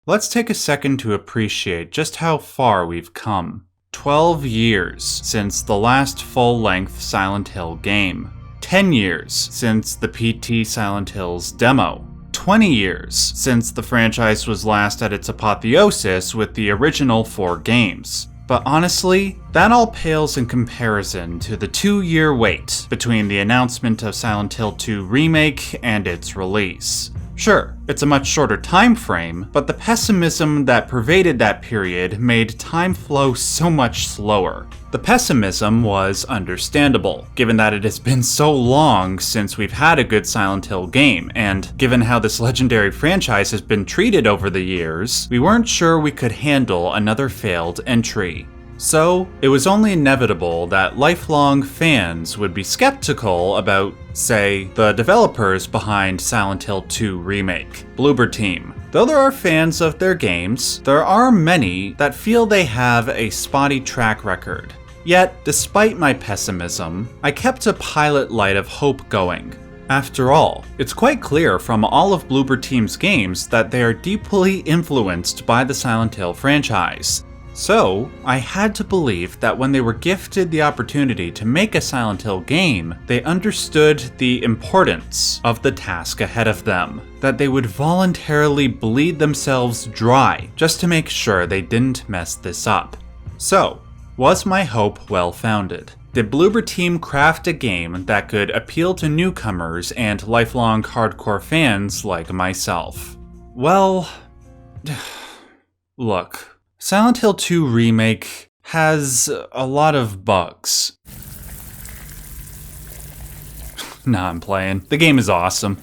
Let's take a second to appreciate just how far we've come. 12 years since the last full-length Silent Hill game. 10 years since the PT Silent Hills demo. 20 years since the franchise was last at its apotheosis with the original 4 games. But honestly, that all pales in comparison to the 2-year wait between the announcement of Silent Hill 2 Remake and its release. Sure, it's a much shorter time frame, but the pessimism that pervaded that period made time flow so much slower. The pessimism was understandable, given that it has been so long since we've had a good Silent Hill game, and given how this legendary franchise has been treated over the years, we weren't sure we could handle another failed entry. So, it was only inevitable that lifelong fans would be skeptical about, say, the developers behind Silent Hill 2 Remake, Bloober Team. Though there are fans of their games, there are many that feel they have a spotty track record. Yet, despite my pessimism, I kept a pilot light of hope going. After all, it's quite clear from all of Bloober Team's games that they are deeply influenced by the Silent Hill franchise. So, I had to believe that when they were gifted the opportunity to make a Silent Hill game, they understood the importance of the task ahead of them, that they would voluntarily bleed themselves dry just to make sure they didn't mess this up. So, was my hope well-founded? Did Bloober Team craft a game that could appeal to newcomers and lifelong hardcore fans like myself? Well, look. Silent Hill 2 Remake has a lot of bugs. Nah, I'm playing. The game is awesome.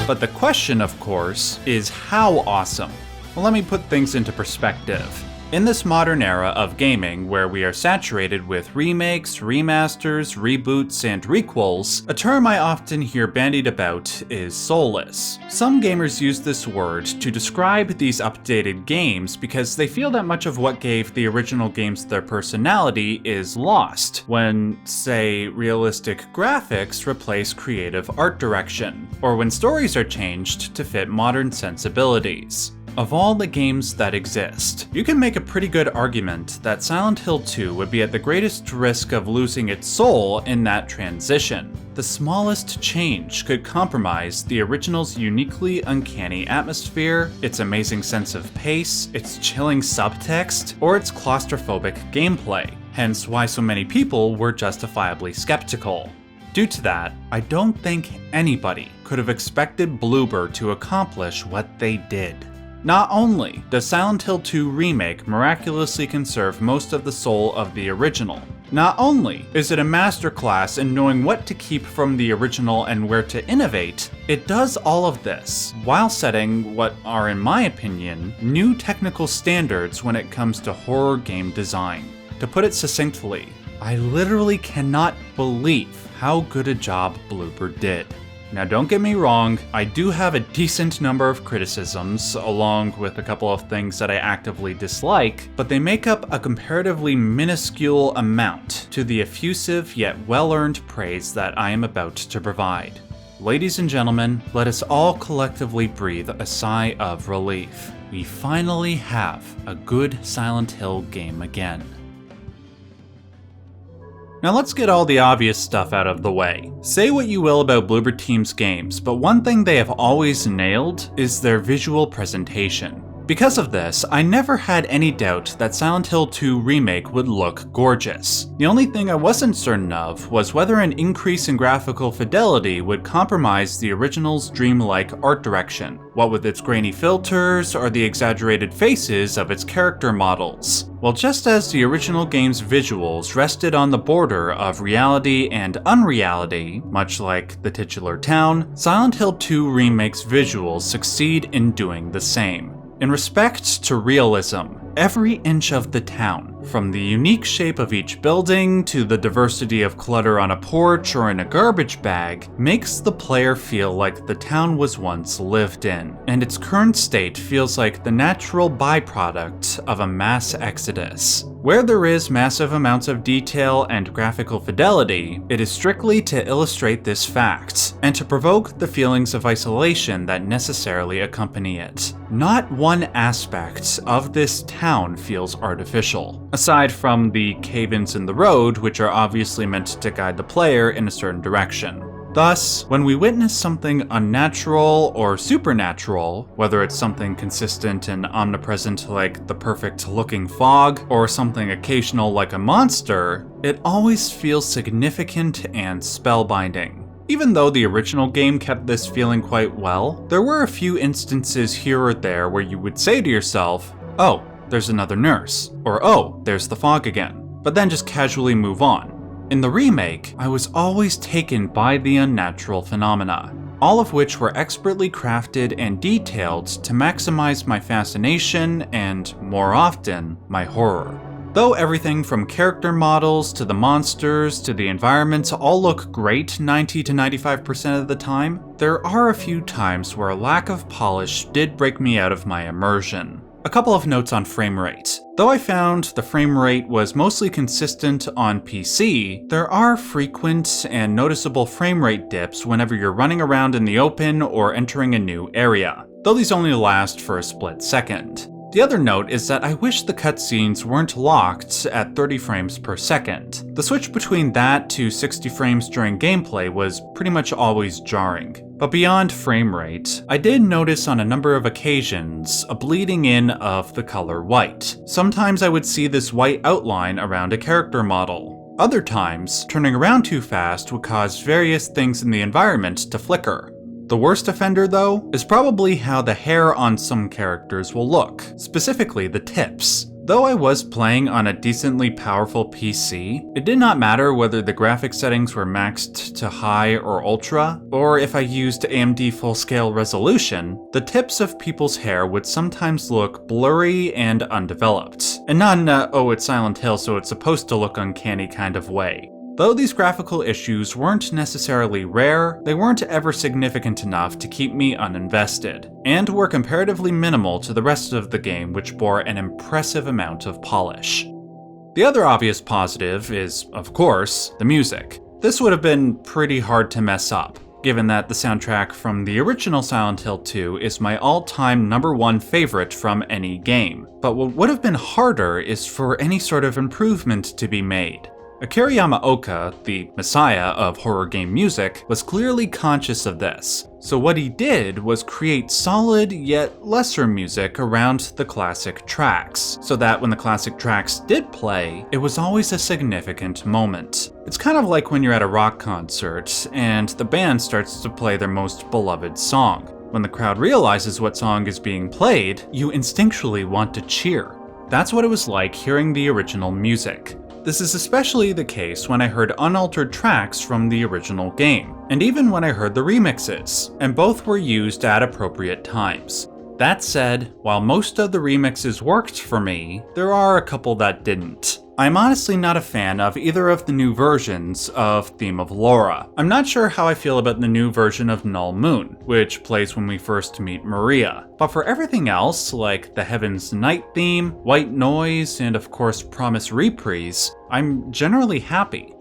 But the question, of course, is how awesome? Well, let me put things into perspective. In this modern era of gaming, where we are saturated with remakes, remasters, reboots, and requels, a term I often hear bandied about is soulless. Some gamers use this word to describe these updated games because they feel that much of what gave the original games their personality is lost when, say, realistic graphics replace creative art direction, or when stories are changed to fit modern sensibilities. Of all the games that exist, you can make a pretty good argument that Silent Hill 2 would be at the greatest risk of losing its soul in that transition. The smallest change could compromise the original's uniquely uncanny atmosphere, its amazing sense of pace, its chilling subtext, or its claustrophobic gameplay, hence why so many people were justifiably skeptical. Due to that, I don't think anybody could have expected Bloober to accomplish what they did. Not only does Silent Hill 2 Remake miraculously conserve most of the soul of the original, not only is it a masterclass in knowing what to keep from the original and where to innovate, it does all of this while setting what are, in my opinion, new technical standards when it comes to horror game design. To put it succinctly, I literally cannot believe how good a job Bloober did. Now don't get me wrong, I do have a decent number of criticisms, along with a couple of things that I actively dislike, but they make up a comparatively minuscule amount to the effusive yet well-earned praise that I am about to provide. Ladies and gentlemen, let us all collectively breathe a sigh of relief. We finally have a good Silent Hill game again. Now let's get all the obvious stuff out of the way. Say what you will about Bloober Team's games, but one thing they have always nailed is their visual presentation. Because of this, I never had any doubt that Silent Hill 2 Remake would look gorgeous. The only thing I wasn't certain of was whether an increase in graphical fidelity would compromise the original's dreamlike art direction, what with its grainy filters or the exaggerated faces of its character models. Well, just as the original game's visuals rested on the border of reality and unreality, much like the titular town, Silent Hill 2 Remake's visuals succeed in doing the same. In respect to realism, every inch of the town, From the unique shape of each building to the diversity of clutter on a porch or in a garbage bag makes the player feel like the town was once lived in, and its current state feels like the natural byproduct of a mass exodus. Where there is massive amounts of detail and graphical fidelity, it is strictly to illustrate this fact, and to provoke the feelings of isolation that necessarily accompany it. Not one aspect of this town feels artificial, aside from the cave-ins in the road, which are obviously meant to guide the player in a certain direction. Thus, when we witness something unnatural or supernatural, whether it's something consistent and omnipresent like the perfect-looking fog, or something occasional like a monster, it always feels significant and spellbinding. Even though the original game kept this feeling quite well, there were a few instances here or there where you would say to yourself, "Oh, there's another nurse," or "Oh, there's the fog again," but then just casually move on. In the remake, I was always taken by the unnatural phenomena, all of which were expertly crafted and detailed to maximize my fascination and, more often, my horror. Though everything from character models to the monsters to the environments all look great 90 to 95% of the time, there are a few times where a lack of polish did break me out of my immersion. A couple of notes on frame rate. Though I found the frame rate was mostly consistent on PC, there are frequent and noticeable frame rate dips whenever you're running around in the open or entering a new area, though these only last for a split second. The other note is that I wish the cutscenes weren't locked at 30 frames per second. The switch between that to 60 frames during gameplay was pretty much always jarring. But beyond frame rate, I did notice on a number of occasions a bleeding in of the color white. Sometimes I would see this white outline around a character model. Other times, turning around too fast would cause various things in the environment to flicker. The worst offender, though, is probably how the hair on some characters will look, specifically the tips. Though I was playing on a decently powerful PC, it did not matter whether the graphic settings were maxed to high or ultra, or if I used AMD full-scale resolution, the tips of people's hair would sometimes look blurry and undeveloped. And not in a, "oh, it's Silent Hill, so it's supposed to look uncanny" kind of way. Though these graphical issues weren't necessarily rare, they weren't ever significant enough to keep me uninvested, and were comparatively minimal to the rest of the game, which bore an impressive amount of polish. The other obvious positive is, of course, the music. This would have been pretty hard to mess up, given that the soundtrack from the original Silent Hill 2 is my all-time #1 favorite from any game. But what would have been harder is for any sort of improvement to be made. Akira Yamaoka, the messiah of horror game music, was clearly conscious of this, so what he did was create solid yet lesser music around the classic tracks, so that when the classic tracks did play, it was always a significant moment. It's kind of like when you're at a rock concert, and the band starts to play their most beloved song. When the crowd realizes what song is being played, you instinctually want to cheer. That's what it was like hearing the original music. This is especially the case when I heard unaltered tracks from the original game, and even when I heard the remixes, and both were used at appropriate times. That said, while most of the remixes worked for me, there are a couple that didn't. I'm honestly not a fan of either of the new versions of Theme of Laura. I'm not sure how I feel about the new version of Null Moon, which plays when we first meet Maria. But for everything else, like the Heaven's Night theme, White Noise, and of course Promise Reprise, I'm generally happy.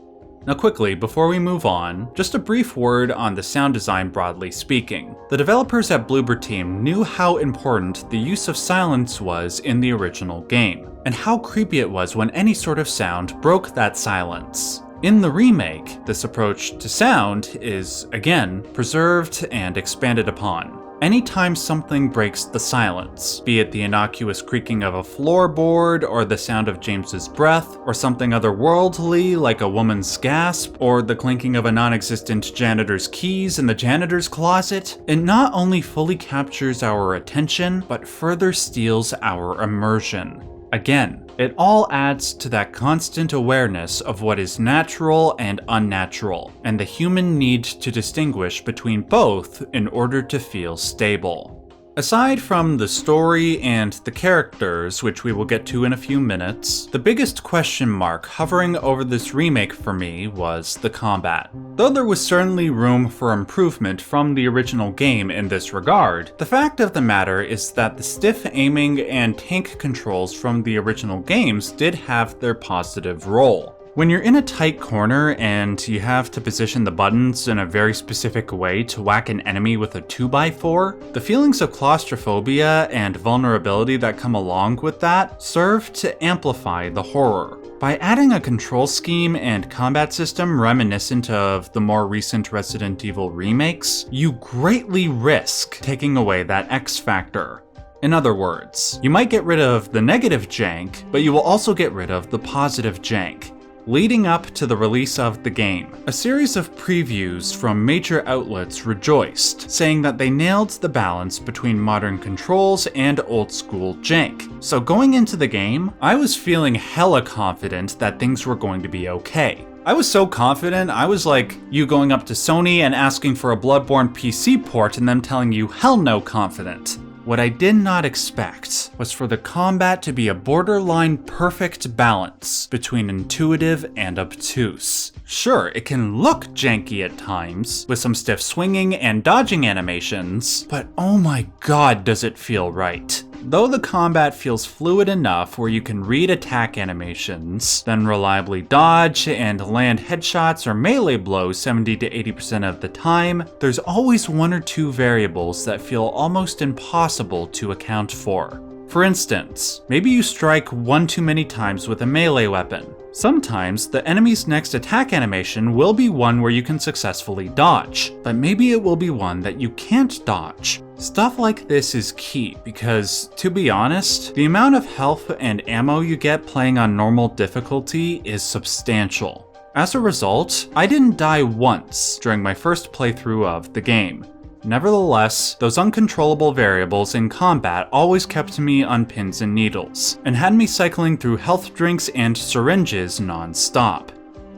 Now quickly, before we move on, just a brief word on the sound design broadly speaking. The developers at Bloober Team knew how important the use of silence was in the original game, and how creepy it was when any sort of sound broke that silence. In the remake, this approach to sound is, again, preserved and expanded upon. Anytime something breaks the silence, be it the innocuous creaking of a floorboard, or the sound of James's breath, or something otherworldly like a woman's gasp, or the clinking of a non-existent janitor's keys in the janitor's closet, it not only fully captures our attention, but further steals our immersion. Again, it all adds to that constant awareness of what is natural and unnatural, and the human need to distinguish between both in order to feel stable. Aside from the story and the characters, which we will get to in a few minutes, the biggest question mark hovering over this remake for me was the combat. Though there was certainly room for improvement from the original game in this regard, the fact of the matter is that the stiff aiming and tank controls from the original games did have their positive role. When you're in a tight corner and you have to position the buttons in a very specific way to whack an enemy with a 2x4, the feelings of claustrophobia and vulnerability that come along with that serve to amplify the horror. By adding a control scheme and combat system reminiscent of the more recent Resident Evil remakes, you greatly risk taking away that X factor. In other words, you might get rid of the negative jank, but you will also get rid of the positive jank. Leading up to the release of the game, a series of previews from major outlets rejoiced, saying that they nailed the balance between modern controls and old school jank. So going into the game, I was feeling hella confident that things were going to be okay. I was so confident, I was like you going up to Sony and asking for a Bloodborne PC port and them telling you hell no confident. What I did not expect was for the combat to be a borderline perfect balance between intuitive and obtuse. Sure, it can look janky at times, with some stiff swinging and dodging animations, but oh my god does it feel right. Though the combat feels fluid enough where you can read attack animations, then reliably dodge and land headshots or melee blows 70 to 80% of the time, there's always one or two variables that feel almost impossible to account for. For instance, maybe you strike one too many times with a melee weapon. Sometimes the enemy's next attack animation will be one where you can successfully dodge, but maybe it will be one that you can't dodge. Stuff like this is key because, to be honest, the amount of health and ammo you get playing on normal difficulty is substantial. As a result, I didn't die once during my first playthrough of the game. Nevertheless, those uncontrollable variables in combat always kept me on pins and needles, and had me cycling through health drinks and syringes non-stop.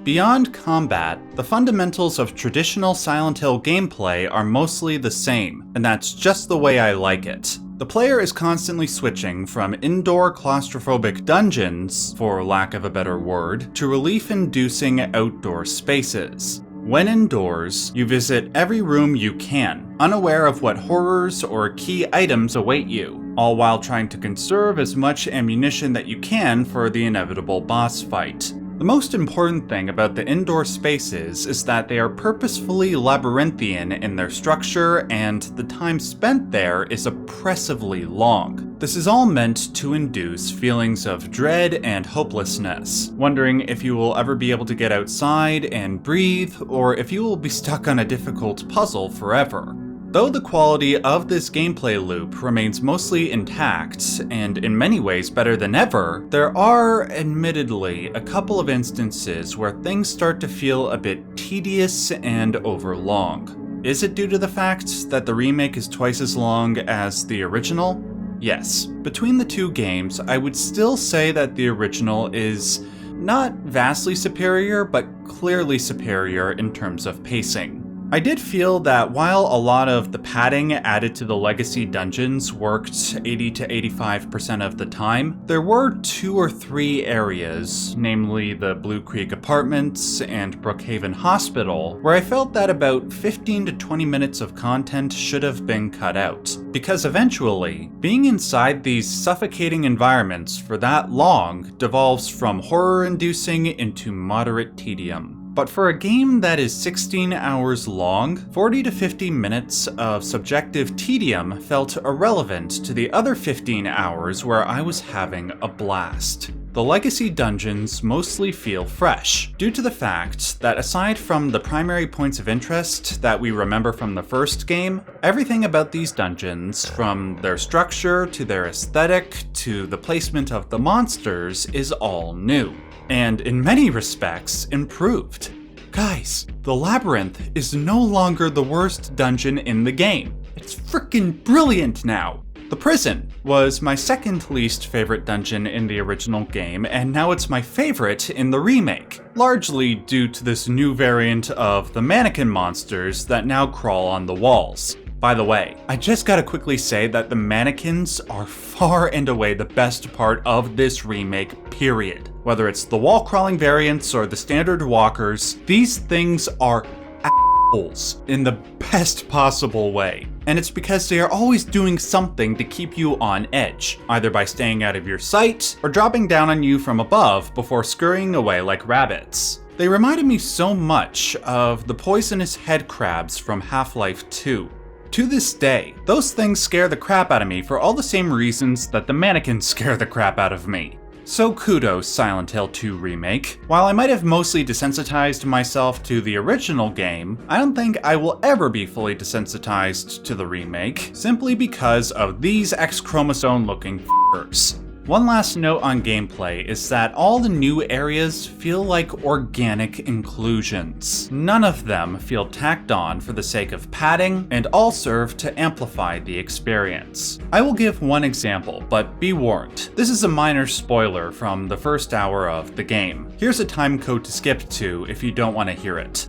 Beyond combat, the fundamentals of traditional Silent Hill gameplay are mostly the same, and that's just the way I like it. The player is constantly switching from indoor claustrophobic dungeons, for lack of a better word, to relief-inducing outdoor spaces. When indoors, you visit every room you can, unaware of what horrors or key items await you, all while trying to conserve as much ammunition that you can for the inevitable boss fight. The most important thing about the indoor spaces is that they are purposefully labyrinthian in their structure, and the time spent there is oppressively long. This is all meant to induce feelings of dread and hopelessness, wondering if you will ever be able to get outside and breathe, or if you will be stuck on a difficult puzzle forever. Though the quality of this gameplay loop remains mostly intact, and in many ways better than ever, there are, admittedly, a couple of instances where things start to feel a bit tedious and overlong. Is it due to the fact that the remake is twice as long as the original? Yes. Between the two games, I would still say that the original is not vastly superior, but clearly superior in terms of pacing. I did feel that while a lot of the padding added to the legacy dungeons worked 80 to 85% of the time, there were 2 or 3 areas, namely the Blue Creek Apartments and Brookhaven Hospital, where I felt that about 15 to 20 minutes of content should have been cut out. Because eventually, being inside these suffocating environments for that long devolves from horror-inducing into moderate tedium. But for a game that is 16 hours long, 40 to 50 minutes of subjective tedium felt irrelevant to the other 15 hours where I was having a blast. The legacy dungeons mostly feel fresh, due to the fact that aside from the primary points of interest that we remember from the first game, everything about these dungeons, from their structure to their aesthetic to the placement of the monsters, is all new. And in many respects, improved. Guys, the labyrinth is no longer the worst dungeon in the game. It's frickin' brilliant now! The prison was my second least favorite dungeon in the original game, and now it's my favorite in the remake, largely due to this new variant of the mannequin monsters that now crawl on the walls. By the way, I just gotta quickly say that the mannequins are far and away the best part of this remake, period. Whether it's the wall crawling variants or the standard walkers, these things are assholes in the best possible way. And it's because they are always doing something to keep you on edge, either by staying out of your sight or dropping down on you from above before scurrying away like rabbits. They reminded me so much of the poisonous head crabs from Half-Life 2. To this day, those things scare the crap out of me for all the same reasons that the mannequins scare the crap out of me. So kudos, Silent Hill 2 Remake. While I might have mostly desensitized myself to the original game, I don't think I will ever be fully desensitized to the remake, simply because of these X-chromosome looking f***ers. One last note on gameplay is that all the new areas feel like organic inclusions. None of them feel tacked on for the sake of padding, and all serve to amplify the experience. I will give one example, but be warned, this is a minor spoiler from the first hour of the game. Here's a time code to skip to if you don't want to hear it.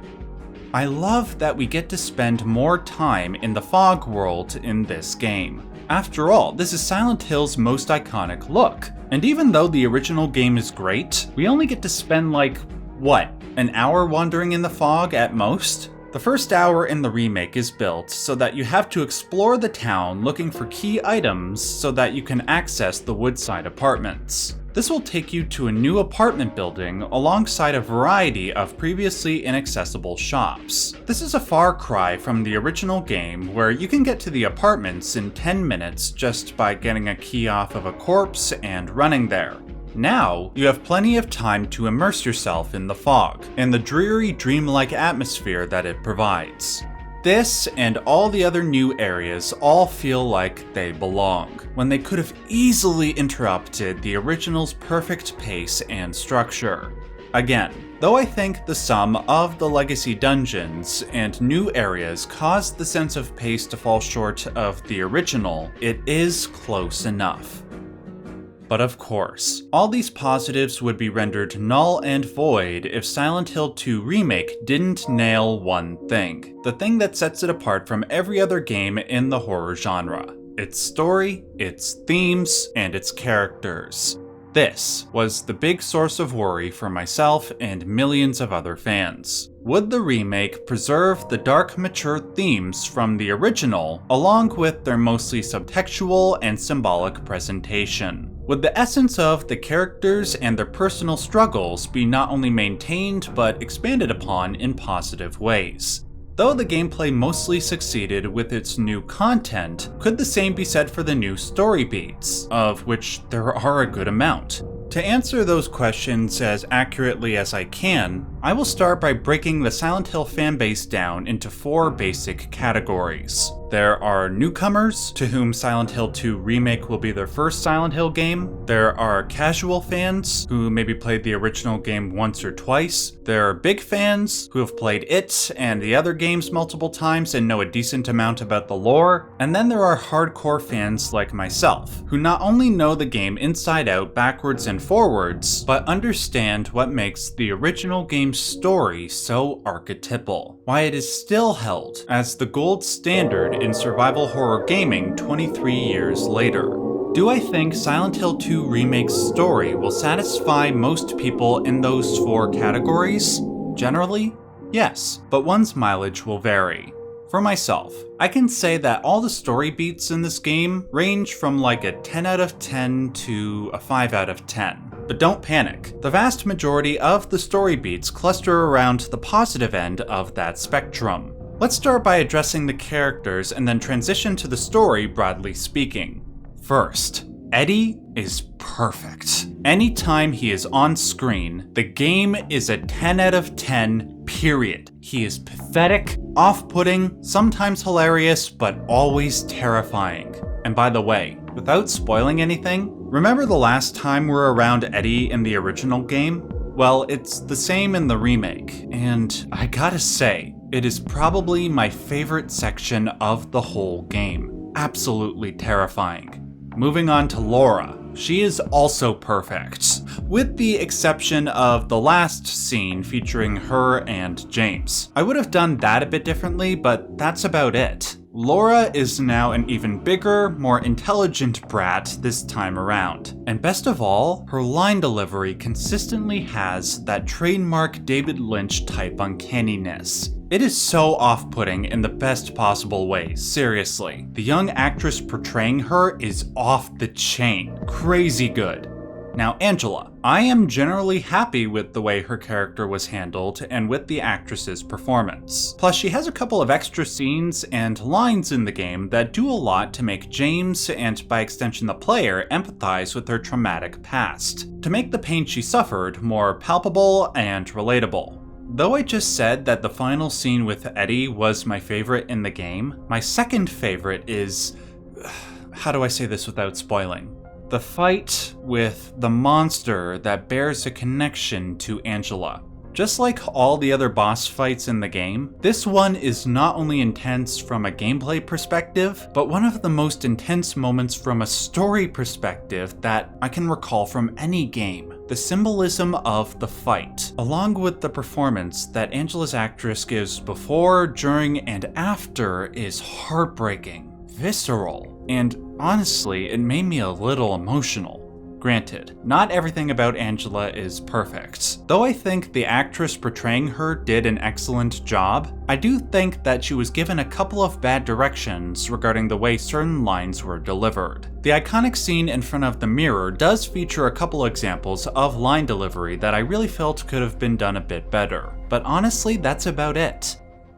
I love that we get to spend more time in the fog world in this game. After all, this is Silent Hill's most iconic look, and even though the original game is great, we only get to spend an hour wandering in the fog at most? The first hour in the remake is built so that you have to explore the town looking for key items so that you can access the Woodside apartments. This will take you to a new apartment building alongside a variety of previously inaccessible shops. This is a far cry from the original game where you can get to the apartments in 10 minutes just by getting a key off of a corpse and running there. Now, you have plenty of time to immerse yourself in the fog and the dreary, dreamlike atmosphere that it provides. This and all the other new areas all feel like they belong, when they could have easily interrupted the original's perfect pace and structure. Again, though I think the sum of the legacy dungeons and new areas caused the sense of pace to fall short of the original, it is close enough. But of course, all these positives would be rendered null and void if Silent Hill 2 Remake didn't nail one thing. The thing that sets it apart from every other game in the horror genre. Its story, its themes, and its characters. This was the big source of worry for myself and millions of other fans. Would the remake preserve the dark, mature themes from the original, along with their mostly subtextual and symbolic presentation? Would the essence of the characters and their personal struggles be not only maintained but expanded upon in positive ways? Though the gameplay mostly succeeded with its new content, could the same be said for the new story beats, of which there are a good amount? To answer those questions as accurately as I can, I will start by breaking the Silent Hill fanbase down into 4 basic categories. There are newcomers, to whom Silent Hill 2 Remake will be their first Silent Hill game. There are casual fans, who maybe played the original game once or twice. There are big fans, who have played it and the other games multiple times and know a decent amount about the lore. And then there are hardcore fans like myself, who not only know the game inside out, backwards and forwards, but understand what makes the original game's story so archetypal. Why it is still held as the gold standard in survival horror gaming 23 years later. Do I think Silent Hill 2 Remake's story will satisfy most people in those 4 categories? Generally, yes, but one's mileage will vary. For myself, I can say that all the story beats in this game range from like a 10 out of 10 to a 5 out of 10. But don't panic. The vast majority of the story beats cluster around the positive end of that spectrum. Let's start by addressing the characters and then transition to the story broadly speaking. First, Eddie is perfect. Anytime he is on screen, the game is a 10 out of 10, period. He is pathetic, off-putting, sometimes hilarious, but always terrifying. And by the way, without spoiling anything, remember the last time we were around Eddie in the original game? Well, it's the same in the remake, and I gotta say, it is probably my favorite section of the whole game. Absolutely terrifying. Moving on to Laura. She is also perfect, with the exception of the last scene featuring her and James. I would have done that a bit differently, but that's about it. Laura is now an even bigger, more intelligent brat this time around. And best of all, her line delivery consistently has that trademark David Lynch type uncanniness. It is so off-putting in the best possible way, seriously. The young actress portraying her is off the chain. Crazy good. Now, Angela. I am generally happy with the way her character was handled and with the actress's performance. Plus, she has a couple of extra scenes and lines in the game that do a lot to make James, and by extension the player, empathize with her traumatic past, to make the pain she suffered more palpable and relatable. Though I just said that the final scene with Eddie was my favorite in the game, my second favorite is... how do I say this without spoiling? The fight with the monster that bears a connection to Angela. Just like all the other boss fights in the game, this one is not only intense from a gameplay perspective, but one of the most intense moments from a story perspective that I can recall from any game. The symbolism of the fight, along with the performance that Angela's actress gives before, during, and after, is heartbreaking, visceral, and honestly, it made me a little emotional. Granted, not everything about Angela is perfect. Though I think the actress portraying her did an excellent job, I do think that she was given a couple of bad directions regarding the way certain lines were delivered. The iconic scene in front of the mirror does feature a couple examples of line delivery that I really felt could have been done a bit better, but honestly, that's about it.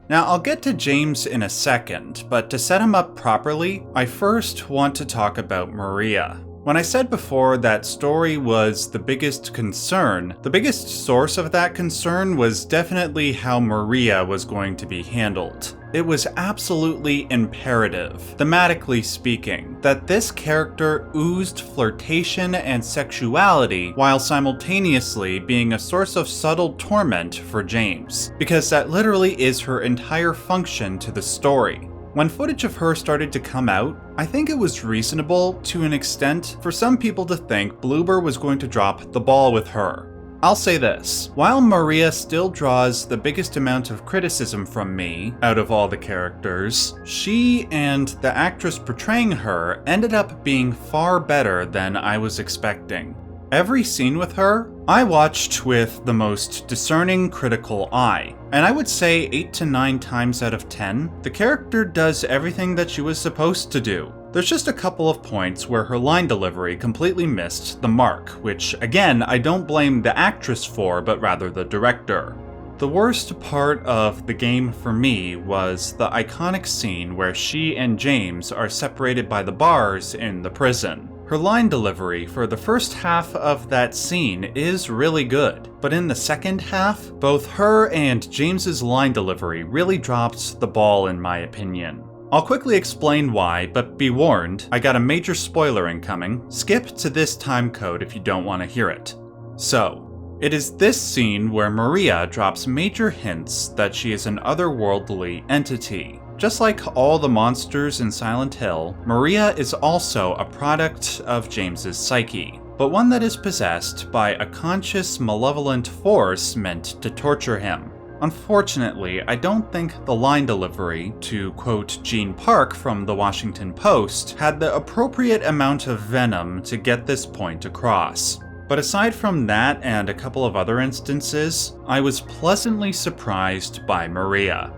Now, I'll get to James in a second, but to set him up properly, I first want to talk about Maria. When I said before that story was the biggest concern, the biggest source of that concern was definitely how Maria was going to be handled. It was absolutely imperative, thematically speaking, that this character oozed flirtation and sexuality while simultaneously being a source of subtle torment for James, because that literally is her entire function to the story. When footage of her started to come out, I think it was reasonable, to an extent, for some people to think Bloober was going to drop the ball with her. I'll say this, while Maria still draws the biggest amount of criticism from me out of all the characters, she and the actress portraying her ended up being far better than I was expecting. Every scene with her, I watched with the most discerning critical eye, and I would say 8 to 9 times out of 10, the character does everything that she was supposed to do. There's just a couple of points where her line delivery completely missed the mark, which again, I don't blame the actress for, but rather the director. The worst part of the game for me was the iconic scene where she and James are separated by the bars in the prison. Her line delivery for the first half of that scene is really good, but in the second half, both her and James's line delivery really dropped the ball in my opinion. I'll quickly explain why, but be warned, I got a major spoiler incoming. Skip to this time code if you don't want to hear it. So, it is this scene where Maria drops major hints that she is an otherworldly entity. Just like all the monsters in Silent Hill, Maria is also a product of James's psyche, but one that is possessed by a conscious, malevolent force meant to torture him. Unfortunately, I don't think the line delivery, to quote Gene Park from the Washington Post, had the appropriate amount of venom to get this point across. But aside from that and a couple of other instances, I was pleasantly surprised by Maria.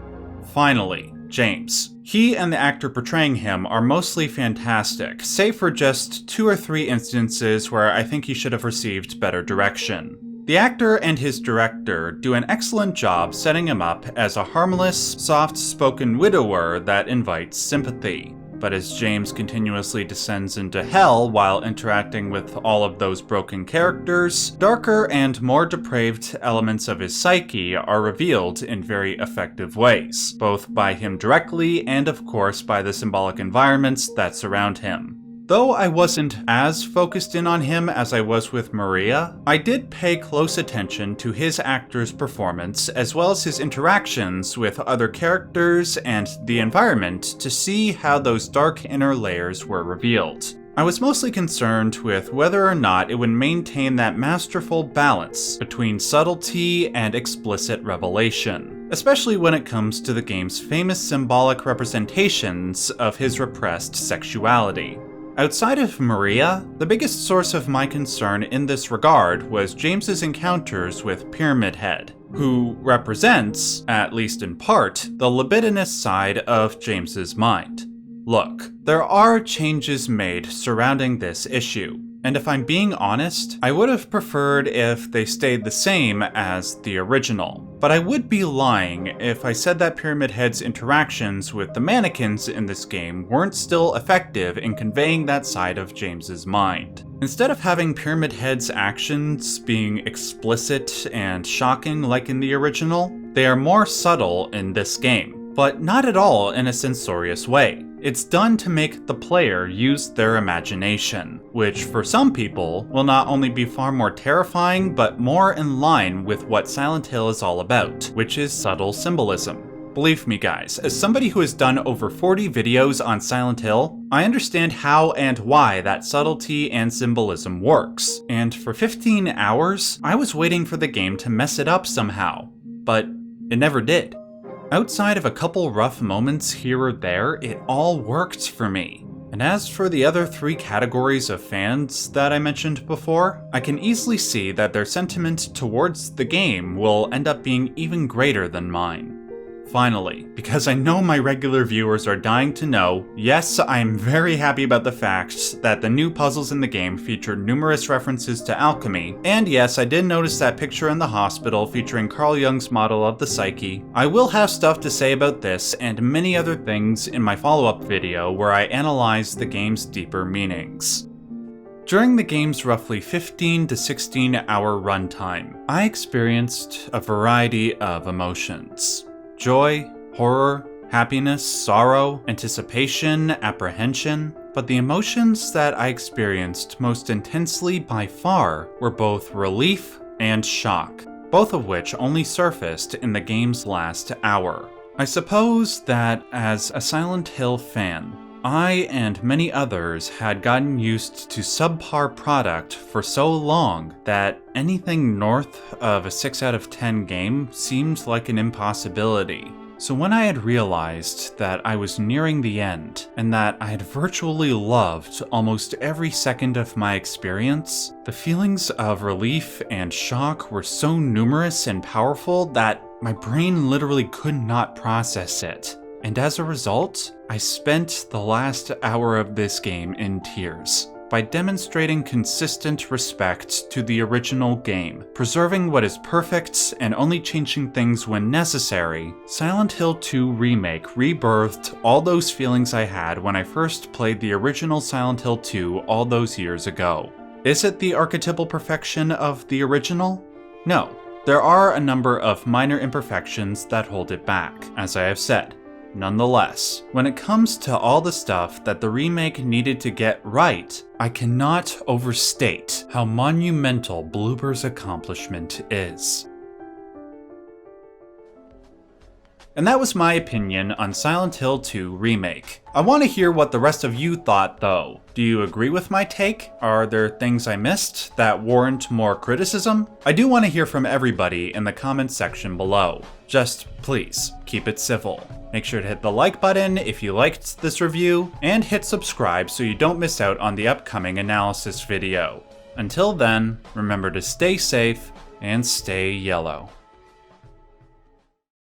Finally, James. He and the actor portraying him are mostly fantastic, save for just 2 or 3 instances where I think he should have received better direction. The actor and his director do an excellent job setting him up as a harmless, soft-spoken widower that invites sympathy. But as James continuously descends into hell while interacting with all of those broken characters, darker and more depraved elements of his psyche are revealed in very effective ways, both by him directly and of course by the symbolic environments that surround him. Though I wasn't as focused in on him as I was with Maria, I did pay close attention to his actor's performance as well as his interactions with other characters and the environment to see how those dark inner layers were revealed. I was mostly concerned with whether or not it would maintain that masterful balance between subtlety and explicit revelation, especially when it comes to the game's famous symbolic representations of his repressed sexuality. Outside of Maria, the biggest source of my concern in this regard was James's encounters with Pyramid Head, who represents, at least in part, the libidinous side of James's mind. Look, there are changes made surrounding this issue, and if I'm being honest, I would have preferred if they stayed the same as the original. But I would be lying if I said that Pyramid Head's interactions with the mannequins in this game weren't still effective in conveying that side of James's mind. Instead of having Pyramid Head's actions being explicit and shocking like in the original, they are more subtle in this game, but not at all in a censorious way. It's done to make the player use their imagination, which for some people will not only be far more terrifying, but more in line with what Silent Hill is all about, which is subtle symbolism. Believe me guys, as somebody who has done over 40 videos on Silent Hill, I understand how and why that subtlety and symbolism works, and for 15 hours, I was waiting for the game to mess it up somehow, but it never did. Outside of a couple rough moments here or there, it all worked for me. And as for the other 3 categories of fans that I mentioned before, I can easily see that their sentiment towards the game will end up being even greater than mine. Finally, because I know my regular viewers are dying to know, yes, I am very happy about the fact that the new puzzles in the game feature numerous references to alchemy, and yes, I did notice that picture in the hospital featuring Carl Jung's model of the psyche. I will have stuff to say about this and many other things in my follow-up video where I analyze the game's deeper meanings. During the game's roughly 15 to 16 hour runtime, I experienced a variety of emotions. Joy, horror, happiness, sorrow, anticipation, apprehension, but the emotions that I experienced most intensely by far were both relief and shock, both of which only surfaced in the game's last hour. I suppose that as a Silent Hill fan, I and many others had gotten used to subpar product for so long that anything north of a 6 out of 10 game seemed like an impossibility. So when I had realized that I was nearing the end, and that I had virtually loved almost every second of my experience, the feelings of relief and shock were so numerous and powerful that my brain literally could not process it. And as a result, I spent the last hour of this game in tears. By demonstrating consistent respect to the original game, preserving what is perfect and only changing things when necessary, Silent Hill 2 Remake rebirthed all those feelings I had when I first played the original Silent Hill 2 all those years ago. Is it the archetypal perfection of the original? No. There are a number of minor imperfections that hold it back, as I have said. Nonetheless, when it comes to all the stuff that the remake needed to get right, I cannot overstate how monumental Bloober's accomplishment is. And that was my opinion on Silent Hill 2 Remake. I want to hear what the rest of you thought though. Do you agree with my take? Are there things I missed that warrant more criticism? I do want to hear from everybody in the comments section below. Just please, keep it civil. Make sure to hit the like button if you liked this review, and hit subscribe so you don't miss out on the upcoming analysis video. Until then, remember to stay safe and stay yellow.